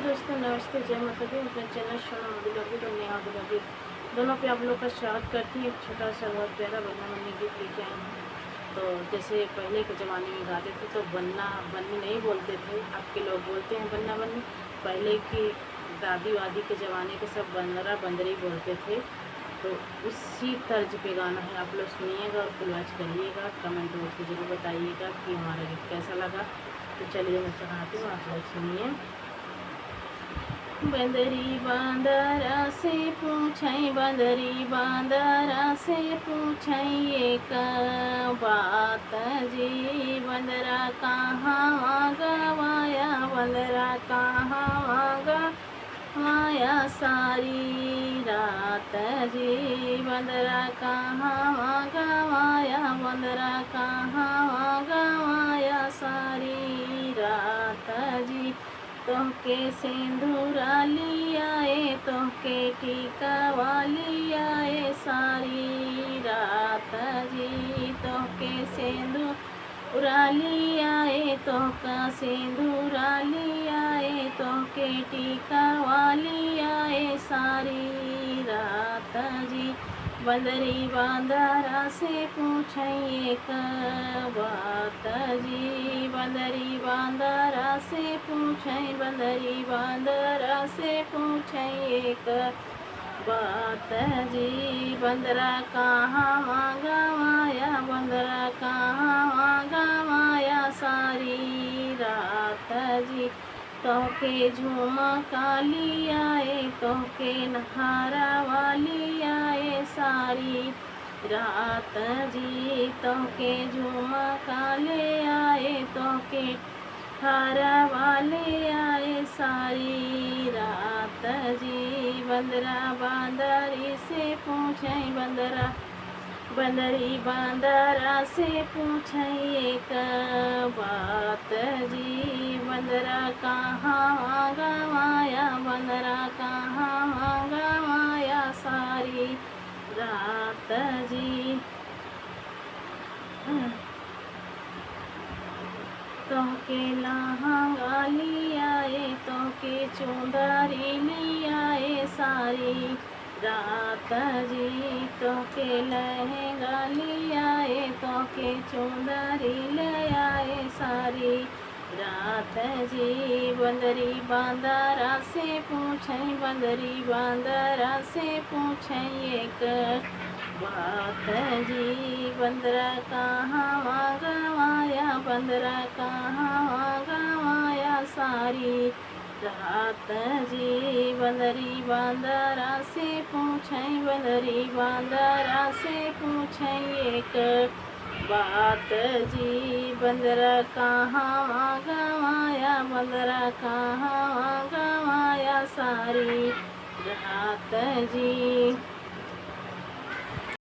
दोस्तों नमस्ते, जय माता दी। अपने चैनल सोनम दिलोगी और नेहा दिलोगी दोनों पे आप लोग का स्वागत करती हैं। एक छोटा सा बहुत प्यारा बन्ना बन्नी गीत लेके आई हूँ। तो जैसे पहले के ज़माने में गाते थे तो बन्ना बन्नी नहीं बोलते थे, अब के लोग बोलते हैं बन्ना बन्नी। पहले की दादी वादी के ज़माने के सब बंदरा बंदरी बोलते थे। तो उसी तर्ज पे गाना है, आप लोग सुनिएगा और फुलवाच करिएगा। कमेंट बॉक्स में जरूर बताइएगा कि हमारा गीत कैसा लगा। तो चलिए मैं चढ़ाती हूँ, आप लोग सुनिए। बंदरी बांदरा से पूछई, बंदरी बांदरा से पूछई एक बात जी। बंदरा कहाँ गवाया, बंदरा कहाँ गवाया सारी रात जी। बंदरा कहाँ गवाया, बंदरा कहाँ गवाया सारी रात जी। तोहके सिंदूरा लियाए, तोहके टीका वालियाए सारी रात जी। तोहके सिंदूरा लियाए, तोहका सिंदूरा लियाए, तोहके टीका वालियाए सारी रात जी। बंदरी बांदरा से पूछई एक बात जी। बंदरी बांदरा से पूछई, बंदरी बांदरा से पूछई एक बात जी। बंदरा कहाँ गवाया, बंदरा कहाँ गवाया सारी रात जी। तोहके झुमका लियाए, तोहके नहारा वाली आए सारी रात जी। तोहके झुमका ले आए, तोहके हारा वाले आए सारी रात जी। बंदरा बांदरी से पूछे, बंदरा बंदरी बांदरा से पूछई एक बात जी। बंदरा कहाँ गवाया, बंदरा कहाँ गवाया सारी रात जी। तोहके लहंगा लियाए, तोहके चुंदरी लियाए सारी रात जी। तोहके लहंगा लियाए, तोहके चुंदरी ले आए सारी रात जी। बंदरी बांदरा से पूछई, बंदरी बांदरा से पूछई एक बात जी। बंदरा कहाँ गवाया, बंदरा कहाँ गवाया सारी रात जी। बंदरी बांदरा से पूछई, बंदरी बांदरा से पूछई एक बात जी। बंदरा कहाँ गवाया, बंदरा कहाँ गवाया सारी रात जी।